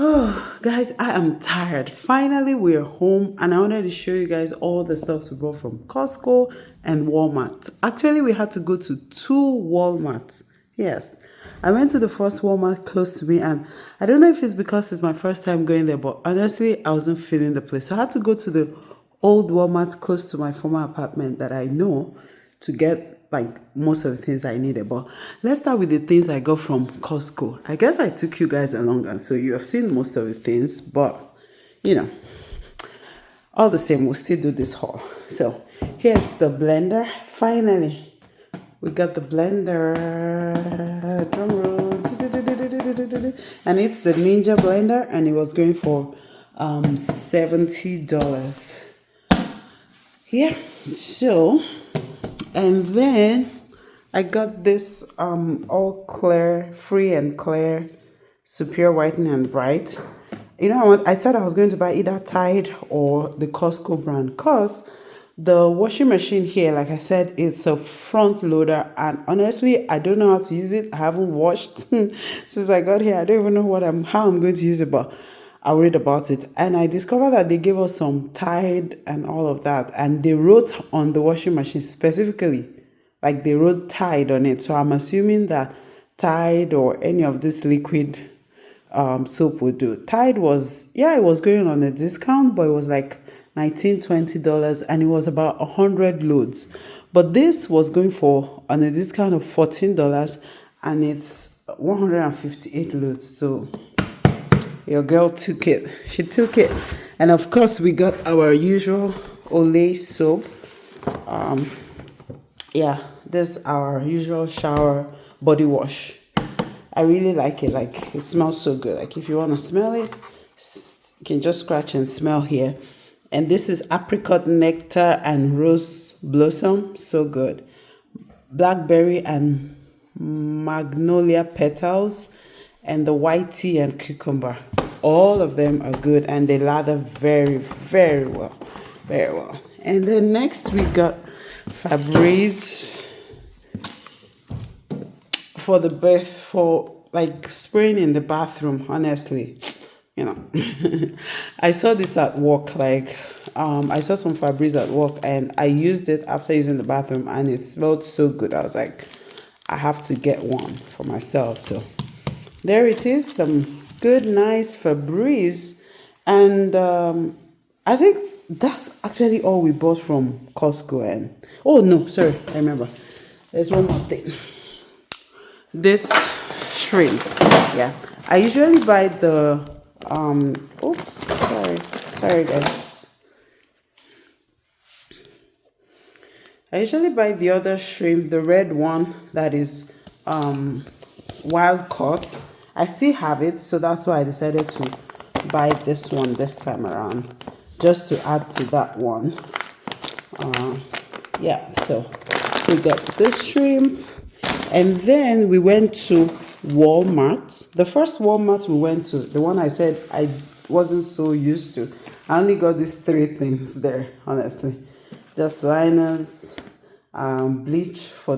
Oh, guys, I am tired. Finally, we're home, and I wanted to show you guys all the stuff we bought from Costco and Walmart. Actually, we had to go to two Walmarts. Yes, I went to the first Walmart close to me, and I don't know if it's because it's my first time going there, but honestly, I wasn't feeling the place. So I had to go to the old Walmart close to my former apartment that I know to get like most of the things I needed. But let's start with the things I got from Costco. I guess I took you guys along, and so you have seen most of the things, but you know, all the same, we'll still do this haul. So here's the blender. Finally, we got the blender. Drum roll. And it's the Ninja blender, and it was going for $70. Yeah, so, and then I got this all clear, free and clear, superior whitening and bright. You know, I said I was going to buy either Tide or the Costco brand, because the washing machine here, like I said, it's a front loader, and honestly, I don't know how to use it. I haven't washed since I got here. I don't even know how I'm going to use it, but I'll read about it. And I discovered that they gave us some Tide and all of that, and they wrote on the washing machine specifically, like they wrote Tide on it. So I'm assuming that Tide or any of this liquid soap would do. Tide was, yeah, it was going on a discount, but it was like $19-20, and it was about 100 loads. But this was going for on a discount of $14, and it's 158 loads. So your girl took it. She took it. And of course, we got our usual Olay soap. Yeah, this is our usual shower body wash. I really like it. Like, it smells so good. Like, if you want to smell it, you can just scratch and smell here. And this is apricot nectar and rose blossom. So good. Blackberry and magnolia petals, and the white tea and cucumber. All of them are good, and they lather very, very well. Very well. And then next we got Febreze for the bath, for like spraying in the bathroom. Honestly, you know, I saw this at work. Like, I saw some Febreze at work, and I used it after using the bathroom, and it smelled so good. I was like, I have to get one for myself. So there it is, some good, nice Febreze, and I think that's actually all we bought from Costco. And oh no, sorry, I remember. There's one more thing. This shrimp. Yeah, I usually buy the oops, sorry guys. I usually buy the other shrimp, the red one that is wild caught. I still have it, so that's why I decided to buy this one this time around, just to add to that one. Yeah, so we got this shrimp. And then we went to Walmart. The first Walmart we went to, the one I said I wasn't so used to. I only got these three things there, honestly. Just liners, bleach for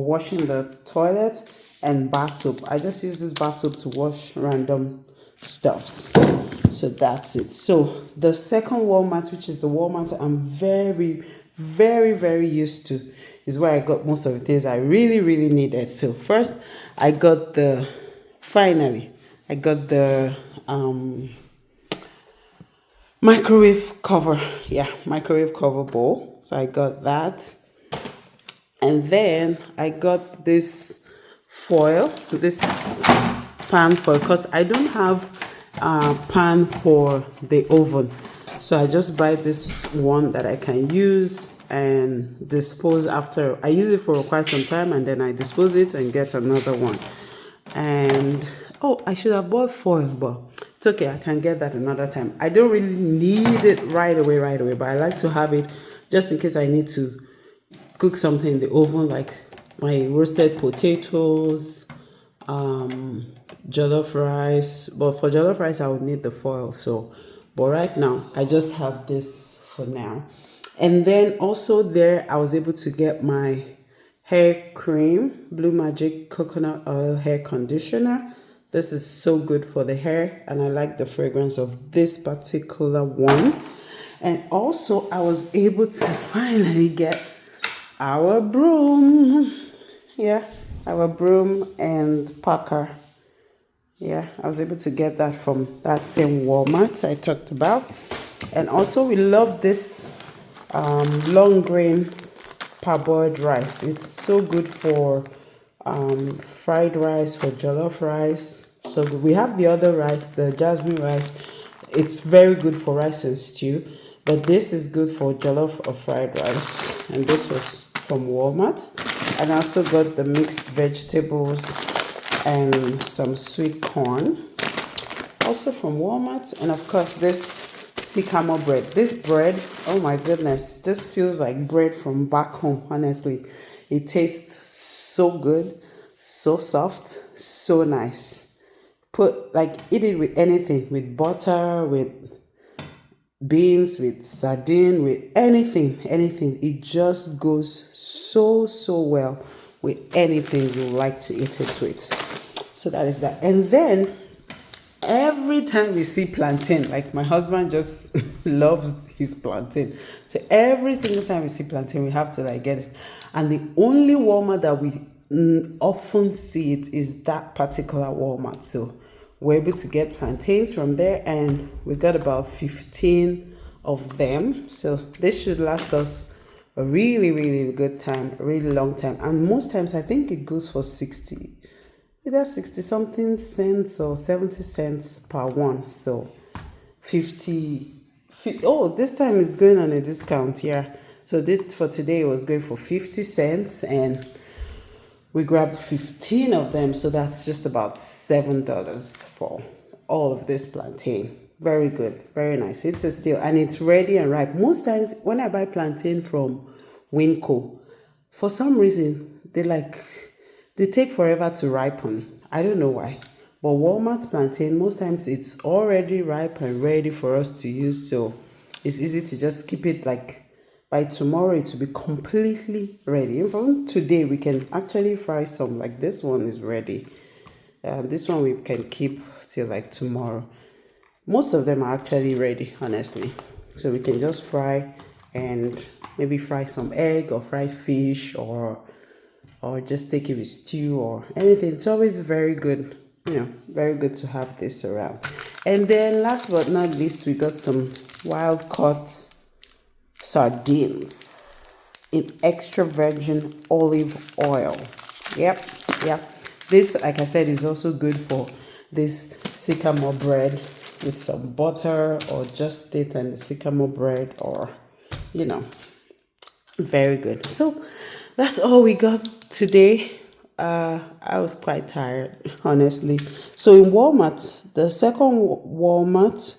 washing the toilet, and bar soap. I just use this bar soap to wash random stuffs. So that's it. So the second Walmart, which is the Walmart I'm very, very, very used to, is where I got most of the things I really, really needed. So first, I got the microwave cover. Yeah, microwave cover bowl. So I got that. And then I got this foil, this pan foil, because I don't have a pan for the oven. So I just buy this one that I can use and dispose after. I use it for quite some time, and then I dispose it and get another one. And oh, I should have bought foil, but it's okay, I can get that another time. I don't really need it right away, but I like to have it just in case I need to cook something in the oven, like my roasted potatoes, jollof rice. But for jollof rice, I would need the foil. So, but right now, I just have this for now. And then also there, I was able to get my hair cream, Blue Magic Coconut Oil Hair Conditioner. This is so good for the hair, and I like the fragrance of this particular one. And also, I was able to finally get our broom. Yeah, our broom and Parker. Yeah, I was able to get that from that same Walmart I talked about. And also, we love this long grain parboiled rice. It's so good for fried rice, for jollof rice. So we have the other rice, the jasmine rice. It's very good for rice and stew, but this is good for jollof or fried rice. And this was from Walmart. And I also got the mixed vegetables and some sweet corn, also from Walmart. And of course, this sycamore bread. This bread, oh my goodness, just feels like bread from back home. Honestly, it tastes so good, so soft, so nice. Eat it with anything, with butter, with beans, with sardine, with anything. It just goes so well with anything you like to eat it with. So that is that. And then every time we see plantain, like my husband just loves his plantain. So every single time we see plantain, we have to get it. And the only Walmart that we often see it is that particular Walmart. So we're able to get plantains from there, and we got about 15 of them. So this should last us a really good time, a really long time. And most times I think it goes for either 60 something cents or 70 cents per one. So 50, oh, this time it's going on a discount. Yeah, so this for today was going for 50 cents, and we grabbed 15 of them, so that's just about $7 for all of this plantain. Very good, very nice. It's a steal, and it's ready and ripe. Most times when I buy plantain from Winco, for some reason they take forever to ripen. I don't know why. But Walmart plantain, most times it's already ripe and ready for us to use. So it's easy to just keep it by tomorrow it will be completely ready. Even today we can actually fry some. This one is ready. This one we can keep till tomorrow. Most of them are actually ready, honestly. So we can just fry and maybe fry some egg or fry fish or just take it with stew or anything. It's always very good, very good to have this around. And then last but not least, we got some wild caught sardines in extra virgin olive oil. Yep. This, like I said, is also good for this sycamore bread with some butter, or just it and the sycamore bread, or very good. So that's all we got today. I was quite tired, honestly. So in Walmart, the second Walmart,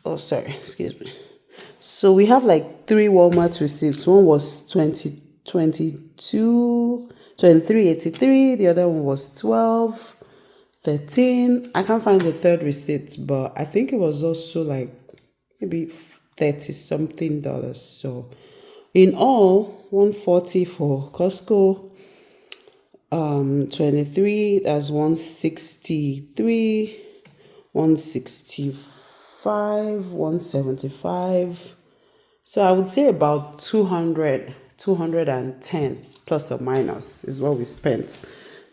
excuse me. So we have 3 Walmart receipts. One was 23.83. The other one was 12.13. I can't find the third receipt, but I think it was also maybe 30 something dollars. So in all, 140 for Costco, 23, that's 163, 165, 175. So I would say about 210 plus or minus is what we spent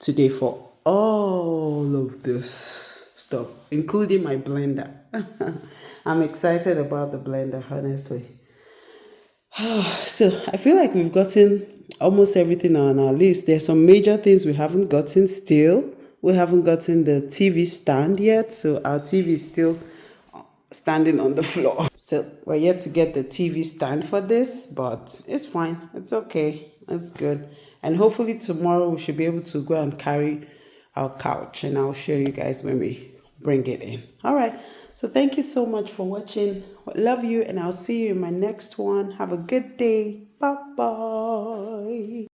today for all of this stuff, including my blender. I'm excited about the blender, honestly. So I feel like we've gotten almost everything on our list. There's some major things we haven't gotten still. We haven't gotten the TV stand yet, so our TV is still standing on the floor. So we're yet to get the TV stand for this, but it's fine. It's okay. It's good. And hopefully tomorrow we should be able to go and carry our couch, and I'll show you guys when we bring it in. All right. So thank you so much for watching. Love you, and I'll see you in my next one. Have a good day. Bye-bye.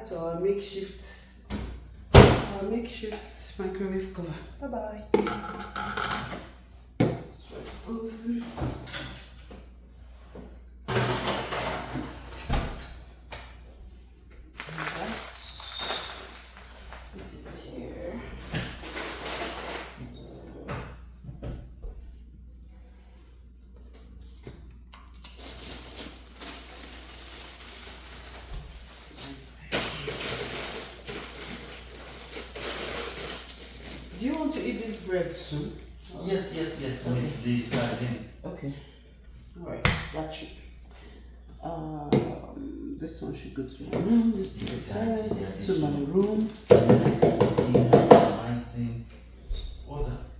to our makeshift microwave cover. Bye bye. This is for the oven. Put it here. Do you want to eat this bread soon? Yes. With the sardine. Okay. Alright, got you. This one should go to my room. This to my room. Nice. What's that?